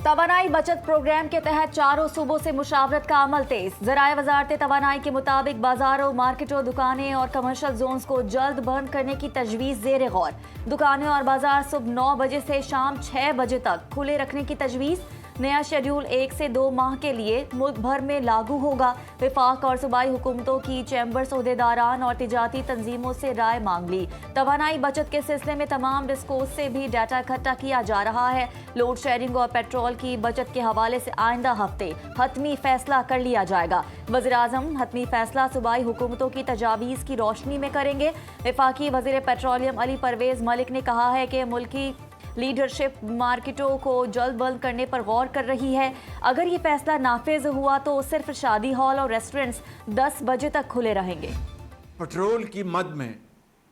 तवानाई बचत प्रोग्राम के तहत चारों सूबों से मुशावरत का अमल तेज। ज़राए वजारत तवानाई के मुताबिक बाजारों, मार्केटों, दुकानें और कमर्शियल जोन्स को जल्द बंद करने की तजवीज़ ज़ेर गौर। दुकानें और बाजार सुबह 9 बजे से शाम 6 बजे तक खुले रखने की तजवीज़। नया शेड्यूल 1 से 2 माह के लिए मुल्क भर में लागू होगा। वफाक और सूबाई हुकूमतों की चैम्बर्स अहदेदारान और तिजारती तंजीमों से राय मांग ली। तवानाई बचत के सिलसिले में तमाम डिस्कोस से भी डाटा इकट्ठा किया जा रहा है। लोड शेयरिंग और पेट्रोल की बचत के हवाले से आइंदा हफ्ते हतमी फैसला कर लिया जाएगा। वज़ीर आज़म हतमी फैसला सूबाई हुकूमतों की तजावीज़ की रोशनी में करेंगे। वफाकी वज़ीर पेट्रोलियम अली परवेज़ मलिक ने कहा है कि मुल्की लीडरशिप मार्केटों को जल्द बंद करने पर गौर कर रही है। अगर ये फैसला नाफिज हुआ तो सिर्फ शादी हॉल और रेस्टोरेंट्स 10 बजे तक खुले रहेंगे। पेट्रोल की मद में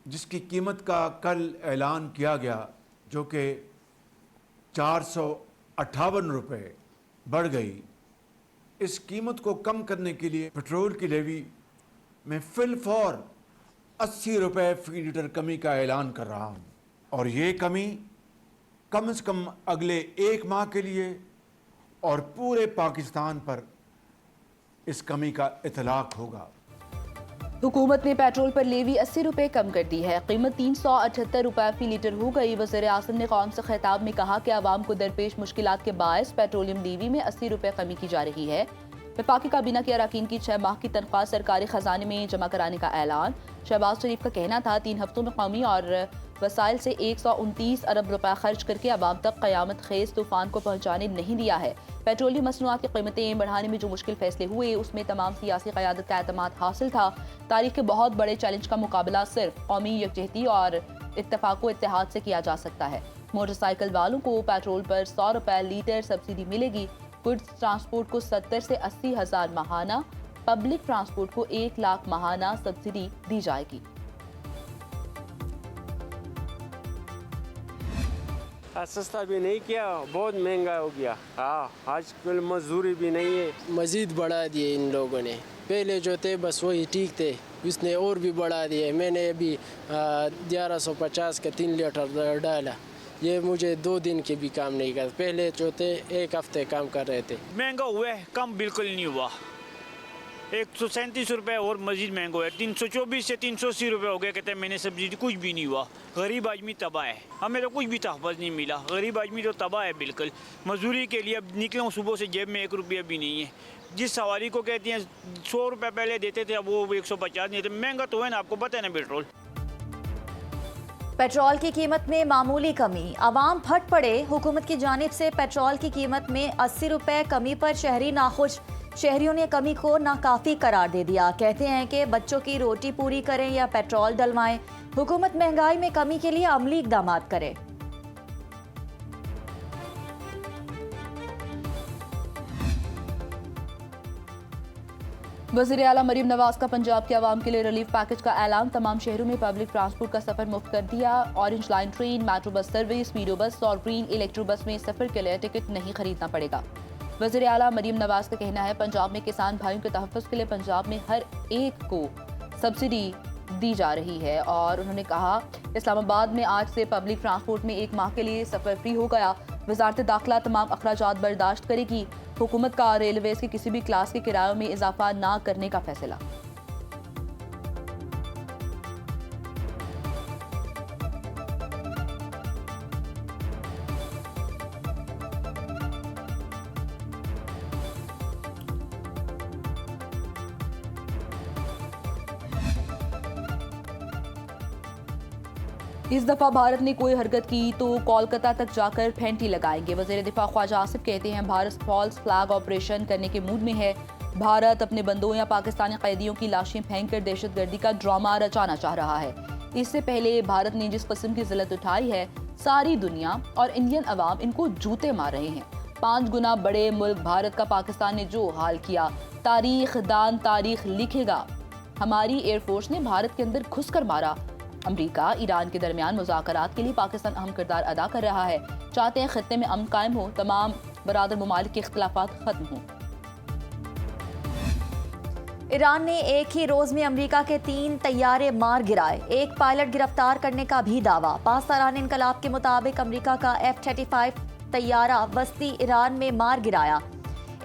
जिसकी कीमत का कल ऐलान किया गया, जो कि 458 रुपये बढ़ गई, इस कीमत को कम करने के लिए पेट्रोल की लेवी में फिलफौर 80 रुपये फी लीटर कमी का ऐलान कर रहा हूँ। और ये कमी कम से कम अगले 1 माह के लिए और पूरे पाकिस्तान पर इस कमी का इतलाक होगा। हुकूमत ने पेट्रोल पर लेवी 80 रुपये कम कर दी है। कीमत 378 रुपये फी लीटर हो गई। वज़ीर आज़म ने कौम से खिताब में कहा कि आवाम को दरपेश मुश्किलात के बायस पेट्रोलियम लेवी में 80 रुपये कमी की जा रही है। वफाकी काबीना के अरकान की 6 माह की तनख्वाह सरकारी खजाने में जमा कराने का ऐलान। शहबाज शरीफ का कहना था 3 हफ्तों में कौमी और वसाइल से 129 अरब रुपए खर्च करके अवाम तक क़यामत खेज तूफान को पहुँचाने नहीं दिया है। पेट्रोलियम मसनूआत की कीमतें बढ़ाने में जो मुश्किल फैसले हुए उसमें तमाम सियासी क़यादत का एतमाद हासिल था। तारीख के बहुत बड़े चैलेंज का मुकाबला सिर्फ कौमी यकजहती और इत्तेफाक व इत्तेहाद से किया जा सकता है। मोटरसाइकिल वालों को पेट्रोल पर 100 रुपये लीटर सब्सिडी मिलेगी। गुड्स ट्रांसपोर्ट को 70 से 80 हज़ार माहाना, पब्लिक ट्रांसपोर्ट को 1 लाख माहाना सब्सिडी दी जाएगी। सस्ता भी नहीं किया, बहुत महंगा हो गया। हाँ, आजकल मजदूरी भी नहीं है। मज़ीद बढ़ा दिए इन लोगों ने। पहले जो थे बस वही ठीक थे, उसने और भी बढ़ा दिए। मैंने अभी 1150 का 3 लीटर डाला। ये मुझे 2 दिन के भी काम नहीं कर। पहले जो थे 1 हफ्ते काम कर रहे थे। महंगा हुआ है, कम बिल्कुल नहीं हुआ। 137 रुपये और मजीद महंगा है। 324 से 380 रुपये हो गए। कहते हैं मैंने सब्सिडी, कुछ भी नहीं हुआ। गरीब आदमी तबाह है, हमें तो कुछ भी तहफ़्फ़ुज़ नहीं मिला। गरीब आदमी तो तबाह है बिल्कुल। मजदूरी के लिए अब निकला हूँ सुबह से, जेब में 1 रुपया भी नहीं है। जिस सवारी को कहती हैं 100 रुपये पहले देते थे, अब वो 150 नहीं देते। महंगा तो है ना, आपको पता है ना पेट्रोल। पेट्रोल की कीमत में मामूली कमी, आवाम फट पड़े। हुकूमत की जानिब से पेट्रोल की कीमत में 80 रुपये कमी पर शहरी नाखुश। शहरियों ने कमी को नाकाफी करार दे दिया। कहते हैं कि बच्चों की रोटी पूरी करें या पेट्रोल डलवाएं। हुकूमत महंगाई में कमी के लिए अमली इक़दाम करे। वज़ीर आला मरीम नवाज का पंजाब के अवाम के लिए रिलीफ पैकेज का ऐलान। तमाम शहरों में पब्लिक ट्रांसपोर्ट का सफर मुफ्त कर दिया। Orange line train, metro bus service, speedo bus और ग्रीन इलेक्ट्रो बस में सफर के लिए टिकट नहीं खरीदना पड़ेगा। वज़ीर आला मरीम नवाज का कहना है पंजाब में किसान भाइयों के तहफ़्फ़ुज़ के लिए पंजाब में हर एक को सब्सिडी दी जा रही है। और उन्होंने कहा इस्लामाबाद में आज से पब्लिक ट्रांसपोर्ट में 1 माह के लिए सफ़र फ्री हो गया। वज़ारत दाखिला तमाम अखराजात बर्दाश्त करेगी। हुकूमत का रेलवेज़ के किसी भी क्लास के किरायों में इजाफा ना करने का फैसला। इस दफा भारत ने कोई हरकत की तो कोलकाता तक जाकर फेंटी लगाएंगे। वज़ीर दिफा ख्वाजा आसिफ कहते हैं भारत फॉल्स फ्लैग ऑपरेशन करने के मूड में है। भारत अपने बंदों या पाकिस्तानी कैदियों की लाशें फेंक कर दहशतगर्दी का ड्रामा रचाना चाह रहा है। इससे पहले भारत ने जिस किस्म की जिल्लत उठाई है, सारी दुनिया और इंडियन अवाम इनको जूते मार रहे हैं। 5 गुना बड़े मुल्क भारत का पाकिस्तान ने जो हाल किया, तारीख दान तारीख लिखेगा। हमारी एयरफोर्स ने भारत के अंदर घुसकर मारा। अमरीका ईरान के दरमियान मुज़ाकरात के लिए पाकिस्तान अहम किरदार अदा कर रहा है। चाहते हैं खित्ते में अमन कायम हो, तमाम बरादर ममालिक के इख्तिलाफात खत्म हों। ईरान ने एक ही रोज में अमेरिका के 3 तैयारे मार गिराए। एक पायलट गिरफ्तार करने का भी दावा। पासदारान इनकलाब के मुताबिक अमेरिका का F-35 तैयारा वस्ती ईरान में मार गिराया।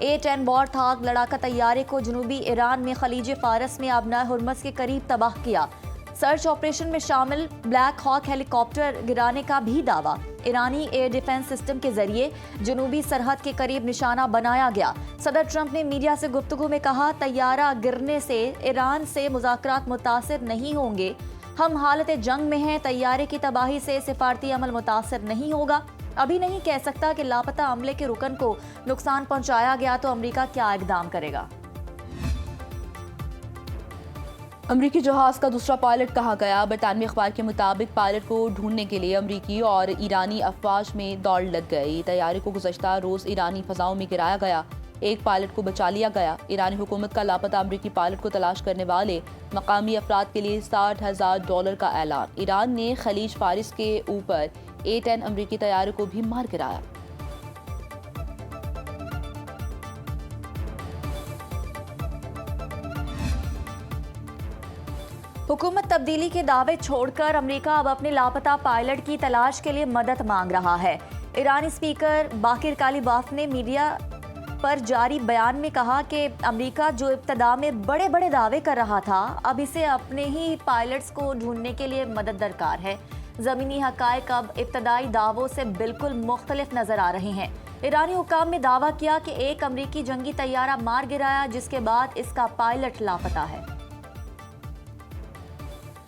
A-10 वॉरथॉग लड़ाका तैयारे को जनूबी ईरान में खलीज फारस में आबनाए हुर्मस के करीब तबाह किया। सर्च ऑपरेशन में शामिल ब्लैक हॉक हेलीकॉप्टर गिराने का भी दावा। ईरानी एयर डिफेंस सिस्टम के जरिए जनूबी सरहद के करीब निशाना बनाया गया। सदर ट्रंप ने मीडिया से गुफ्तगू में कहा, तैयारा गिरने से ईरान से मुज़ाकरात मुतासिर नहीं होंगे। हम हालत जंग में हैं। तैयारे की तबाही से सिफारती अमल मुतासिर नहीं होगा। अभी नहीं कह सकता कि लापता अमले के रुकन को नुकसान पहुंचाया गया तो अमेरिका क्या इकदाम करेगा। अमरीकी जहाज का दूसरा पायलट कहाँ गया? बरतानवी अखबार के मुताबिक पायलट को ढूंढने के लिए अमरीकी और ईरानी अफवाज में दौड़ लग गई। तैयारे को गुज़श्ता रोज़ ईरानी फ़ज़ाओं में गिराया गया। एक पायलट को बचा लिया गया। ईरानी हुकूमत का लापता अमरीकी पायलट को तलाश करने वाले मकामी अफराद के लिए $60,000 का ऐलान। ईरान ने खलीज फारिस के ऊपर A-10 अमरीकी तैयारे को भी मार गिराया। हुकूमत तब्दीली के दावे छोड़कर अमेरिका अब अपने लापता पायलट की तलाश के लिए मदद मांग रहा है। ईरानी स्पीकर बाकिर कालीबाफ ने मीडिया पर जारी बयान में कहा कि अमेरिका जो इब्तदा में बड़े बड़े दावे कर रहा था, अब इसे अपने ही पायलट्स को ढूंढने के लिए मदद दरकार है। ज़मीनी हक़ाइक़ अब इब्तदाई दावों से बिल्कुल मुख्तलिफ नज़र आ रहे हैं। ईरानी हुकाम ने दावा किया कि एक अमरीकी जंगी तैयारा मार गिराया, जिसके बाद इसका पायलट लापता है।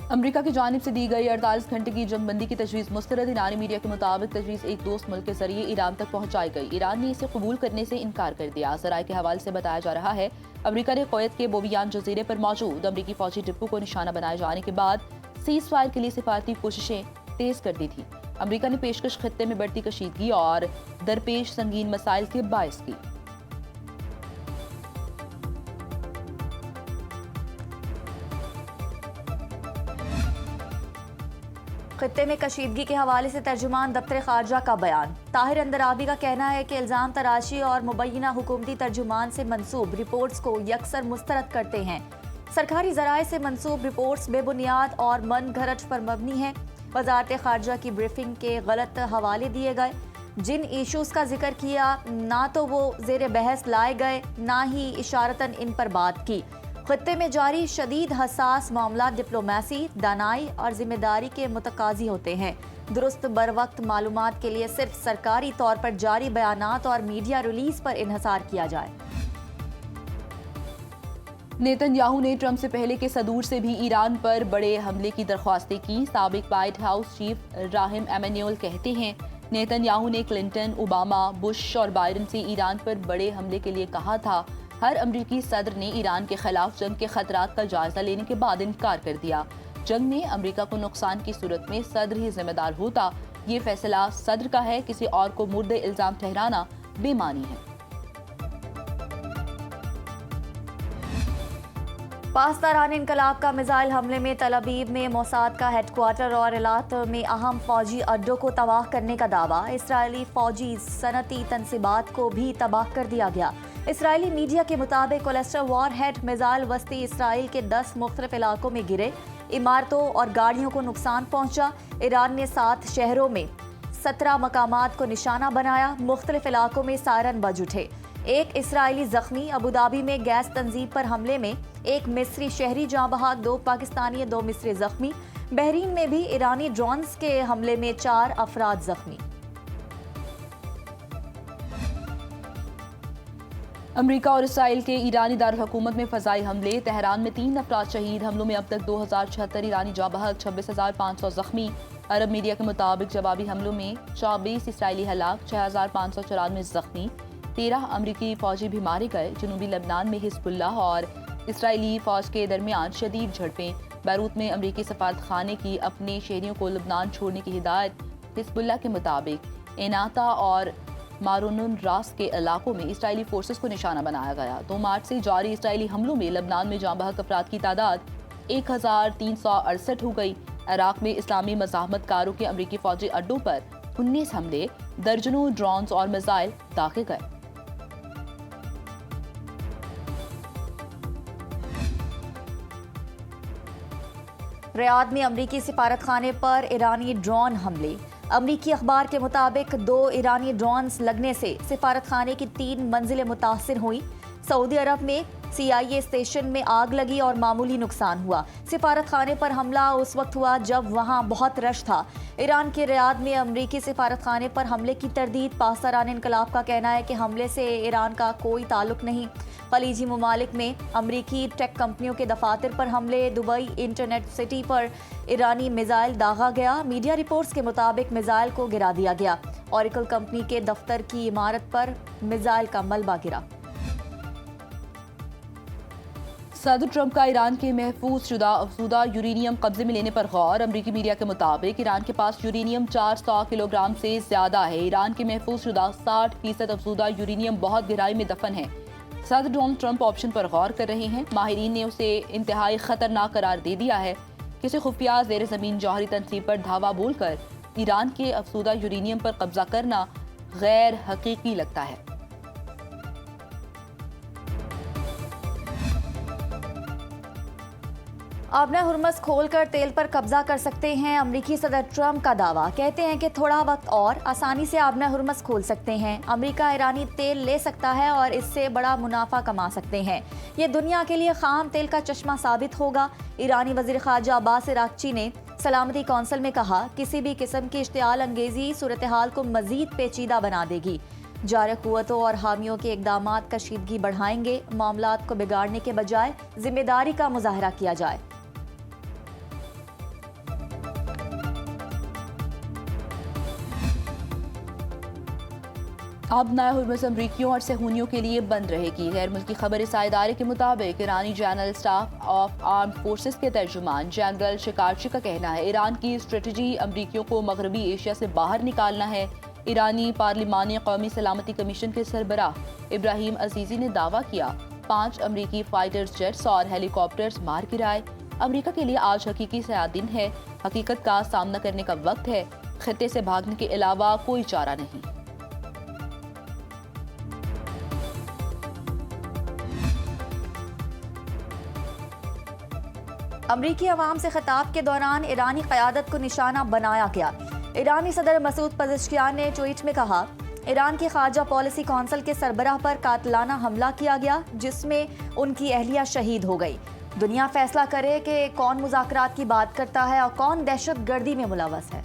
अमेरिका की जानिब से दी गई 48 घंटे की जंगबंदी की तजवीज़ मुस्तरद। ईरानी मीडिया के मुताबिक तजवीज़ एक दोस्त मुल्क के जरिए ईरान तक पहुंचाई गई। ईरान ने इसे कबूल करने से इनकार कर दिया। ज़राए के हवाले से बताया जा रहा है, अमेरिका ने कुवैत के बोबियान जजीरे पर मौजूद अमरीकी फौजी डिपो को निशाना बनाए जाने के बाद सीज़ फायर के लिए सिफारती कोशिशें तेज कर दी थी। अमेरिका ने पेशकश खत्ते में बढ़ती कशीदगी और दरपेश संगीन मसाइल के बायस की। खत्ते में कशीदगी के हवाले से तर्जुमान दफ्तर खारजा का बयान। ताहिर अंदराबी का कहना है कि इल्ज़ाम तराशी और मुबैना हुकूमती तर्जुमान से मंसूब रिपोर्ट्स को यकसर मुस्तरद करते हैं। सरकारी ज़राए से मंसूब रिपोर्ट्स बेबुनियाद और मन घरच पर मबनी है। वज़ारत खारजा की ब्रीफिंग के गलत हवाले दिए गए। जिन इशूज़ का जिक्र किया, ना तो वो ज़ेर बहस लाए गए, ना ही इशारतन इन पर बात की। खत्ते में जारी शदीद हसास मामला डिप्लोमेसी, दानाई और जिम्मेदारी के मुतकाजी होते हैं। दुरुस्त बर वक्त मालूमात के लिए सिर्फ सरकारी तौर पर जारी बयानात और मीडिया रिलीज पर इन्हसार किया जाए। नेतन्याहू ने ट्रंप से पहले के सदूर से भी ईरान पर बड़े हमले की दरख्वास्तें की। साबिक वाइट हाउस चीफ राहिम एमेन्यूल कहते हैं, नेतन्याहू ने क्लिंटन, ओबामा, बुश और बाइडन से ईरान पर बड़े हमले के लिए कहा था। हर अमरीकी सदर ने ईरान के खिलाफ जंग के खतरात का जायजा लेने के बाद इनकार कर दिया। जंग में अमरीका को नुकसान की सूरत में सदर ही जिम्मेदार होता। ये फैसला सदर का है, किसी और को मुर्दे इल्जाम ठहराना बेमानी है। पाकिस्तान इनकलाब का मिसाइल हमले में तल अवीव में मोसाद का हेडक्वार्टर और इलात में अहम फौजी अड्डों को तबाह करने का दावा। इसराइली फौजी सनती तनसीबात को भी तबाह कर दिया गया। इसराइली मीडिया के मुताबिक कोलेस्टर वॉरहेड मिसाइल वस्ती इसराइल के 10 मुख्तलिफ इलाकों में गिरे। इमारतों और गाड़ियों को नुकसान पहुंचा। ईरान ने 7 शहरों में 17 मकामात को निशाना बनाया। मुख्तलिफ इलाकों में सायरन बज उठे। एक इसराइली जख्मी। अबूधाबी में गैस तंजीब पर हमले में एक मिस्री शहरी जाँ बहक, 2 पाकिस्तानी, 2 मिस्री जख्मी। बहरीन में भी ईरानी ड्रोन्स के हमले में 4 अफराद जख्मी। अमेरिका और इसराइल के ईरानी दारुल हुकूमत में फ़ज़ाई हमले। तेहरान में 3 अफराद शहीद। हमलों में अब तक 2076 ईरानी जाँ बहक, 26,500 जख्मी। अरब मीडिया के मुताबिक जवाबी हमलों में 24 इसराइली हलाक, 6,594 जख्मी। 13 अमरीकी फौजी भी मारे गए। जनूबी लबनान में हिज़्बुल्लाह और इसराइली फ़ौज के दरमियान शदीद झड़पें। बैरूत में अमरीकी सफारत खाने की अपने शहरियों को लबनान छोड़ने की हिदायत। हिज़्बुल्लाह के मुताबिक एनाता और मारूनुन रास के इलाकों में इसराइली फोर्सेस को निशाना बनाया गया। 2 मार्च से जारी इसराइली हमलों में लबनान में जाँ बहक अफराद की तादाद 1,368 हो गई। इराक में इस्लामी मज़ाहमतकारों के अमरीकी फौजी अड्डों पर 19 हमले, दर्जनों ड्रोन्स और मिसाइल दागे गए। रियाद में अमरीकी सिफारत खाने पर ईरानी ड्रोन हमले। अमरीकी अखबार के मुताबिक 2 ईरानी ड्रोन्स लगने से सिफारत खाने की 3 मंजिलें मुतासिर हुई। सऊदी अरब में CIA स्टेशन में आग लगी और मामूली नुकसान हुआ। सिफारत खाने पर हमला उस वक्त हुआ जब वहां बहुत रश था। ईरान के रियाद में अमरीकी सिफारत खाने पर हमले की तरदीद। पासदारान इनकलाब का कहना है कि हमले से ईरान का कोई ताल्लुक नहीं। खलीजी ममालिक में अमरीकी टेक कंपनियों के दफातर पर हमले। दुबई इंटरनेट सिटी पर ईरानी मिसाइल दागा गया। मीडिया रिपोर्ट्स के मुताबिक मिसाइल को गिरा दिया गया। ऑरिकल कंपनी के दफ्तर की इमारत पर मिसाइल का मलबा गिरा। सदर ट्रंप का ईरान के महफूज शुदा अफजूदा यूरेनियम कब्जे में लेने पर गौर। अमरीकी मीडिया के मुताबिक ईरान के पास यूरेनियम 400 किलोग्राम से ज्यादा है। ईरान के महफूज शुदा 60% अफजूदा यूरेनियम बहुत गहराई में दफन है। सदर डोनाल्ड ट्रंप ऑप्शन पर गौर कर रहे हैं। माहिरीन ने उसे इंतहाई खतरनाक करार दे दिया है। किसी खुफिया ज़ेर ज़मीन जौहरी तनसीब पर धावा बोलकर ईरान के अफजूदा यूरेनियम पर कब्जा करना गैर हकीकी लगता है। आबना हुर्मस खोलकर तेल पर कब्जा कर सकते हैं। अमरीकी सदर ट्रंप का दावा। कहते हैं कि थोड़ा वक्त और आसानी से आबना हुर्मस खोल सकते हैं। अमरीका ईरानी तेल ले सकता है और इससे बड़ा मुनाफा कमा सकते हैं। ये दुनिया के लिए खाम तेल का चश्मा साबित होगा। ईरानी वज़ीर ख़ारजा अब्बास इराक़ची ने सलामती कौंसिल में कहा, किसी भी किस्म की इश्तियाल अंगेज़ी सूरत हाल को मज़ीद पेचीदा बना देगी। जारे क़ुव्वतों और हामियों के इक़दामात कशीदगी बढ़ाएंगे। मामलात को बिगाड़ने के बजाय जिम्मेदारी का मुज़ाहरा किया जाए। अब नया हुर्मुज़ अमरीकियों और सहूनियों के लिए बंद रहेगी। गैर मुल्की खबर इस इदारे के मुताबिक ईरानी general staff of arm forces के तर्जुमान जनरल शिकारची का कहना है, ईरान की स्ट्रेटजी अमरीकियों को मगरबी एशिया से बाहर निकालना है। ईरानी पार्लिमानी कौमी सलामती कमीशन के सरबराह इब्राहिम अजीजी ने दावा किया, 5 अमरीकी फाइटर्स जेट्स और हेलीकॉप्टर्स मार गिराए। अमरीका के लिए आज हकीकी सयाद दिन है। हकीकत का सामना करने का वक्त है। खित्ते से भागने के अलावा कोई चारा नहीं। अमरीकी अवाम से खिताब के दौरान ईरानी क़यादत को निशाना बनाया गया। ईरानी सदर मसूद पज़ेश्कियान ने ट्वीट में कहा, ईरान की खारजा पॉलिसी कौंसिल के सरबराह पर कातिलाना हमला किया गया, जिसमें उनकी अहलिया शहीद हो गई। दुनिया फैसला करे कि कौन मुज़ाकरात की बात करता है और कौन दहशत गर्दी में मुलव्वस है।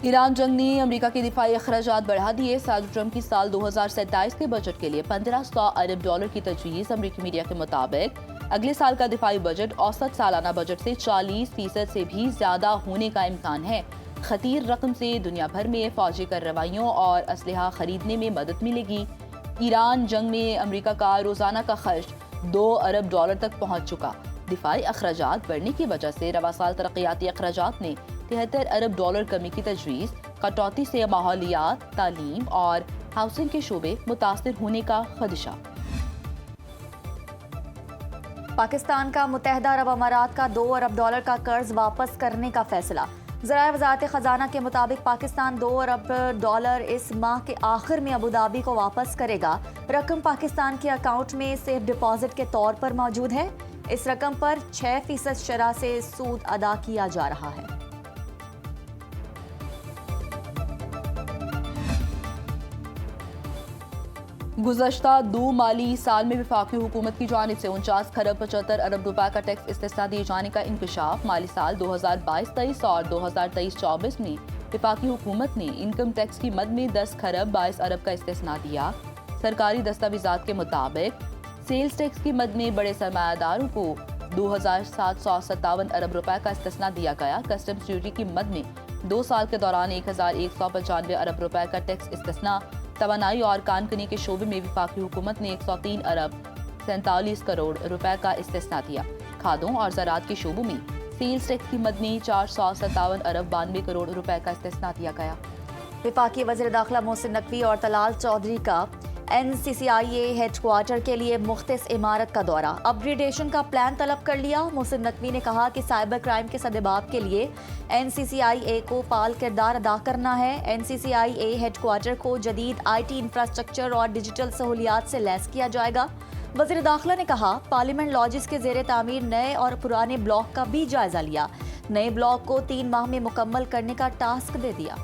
ईरान जंग ने अमेरिका के दिफाई अखराजात बढ़ा दिए। सदर ट्रंप की साल 2027 के बजट के लिए $1500 अरब की तजवीज़। अमेरिकी मीडिया के मुताबिक अगले साल का दिफाई बजट औसत सालाना बजट से 40% से भी ज्यादा होने का इम्कान है। खतीर रकम से दुनिया भर में फौजी कार्रवाइयों और असलहा खरीदने में मदद मिलेगी। ईरान जंग में अमेरिका का रोजाना का खर्च $2 अरब तक पहुंच चुका। दिफाई अखराजात बढ़ने की वजह से रवा साल तरक्याती अखराजात ने $73 अरब कमी की तजवीज़। कटौती से माहौलियात, तालीम और हाउसिंग के शोबे मुतासिर होने का खदशा। पाकिस्तान का मुत्तहदा अरब अमारात का $2 अरब का कर्ज वापस करने का फैसला। ज़राए वज़ारत ख़जाना के मुताबिक पाकिस्तान $2 अरब इस माह के आखिर में अबू धाबी को वापस करेगा। रकम पाकिस्तान के अकाउंट में सेफ डिपॉजिट के तौर पर मौजूद है। इस रकम पर 6% शरह से सूद अदा किया जा रहा है। गुज़श्ता 2 माली साल में वफाकी हुकूमत की जानिब से 49 खरब 75 अरब रुपए का टैक्स इस्तिस्ना दिए जाने का इंकशाफ। माली साल 2022-23 और 2023-24 में वफाकी हुकूमत ने इनकम टैक्स की मद में 10 खरब 22 अरब का इस्तिस्ना दिया। सरकारी दस्तावेजात के मुताबिक सेल्स टैक्स की मद में बड़े सरमायादारों को 2757 अरब रुपए का इस्तिस्ना दिया गया। कस्टम्स ड्यूटी की मद में 2 साल के दौरान 1195 अरब रुपए का टैक्स इस्तिस्ना। तवानाई और कानकनी के शोबे में वफाकी हुकूमत ने 103 अरब 47 करोड़ रुपए का इस्तिस्ना दिया। खादों और ज़राअत के शोबों में सेल्स टैक्स की मद में 457 अरब 92 करोड़ रुपए का इस्तिस्ना दिया गया। वफाकी वज़ीर दाखिला मोहसिन नकवी और तलाल चौधरी का NCCIA हेडक्वार्टर के लिए मुख्तस इमारत का दौरा। अपग्रेडेशन का प्लान तलब कर लिया। मोहसिन नकवी ने कहा कि साइबर क्राइम के सदेबाब के लिए NCCIA को फाल किरदार अदा करना है। NCCIA हेडक्वार्टर को जदीद IT इंफ्रास्ट्रक्चर और डिजिटल सहूलियात से लैस किया जाएगा। वज़ीर दाखिला ने कहा, पार्लियामेंट लॉजिस के ज़ेरे तामीर नए और पुराने ब्लॉक का भी जायजा लिया। नए ब्लॉक को 3 माह में मुकम्मल करने का टास्क दे दिया।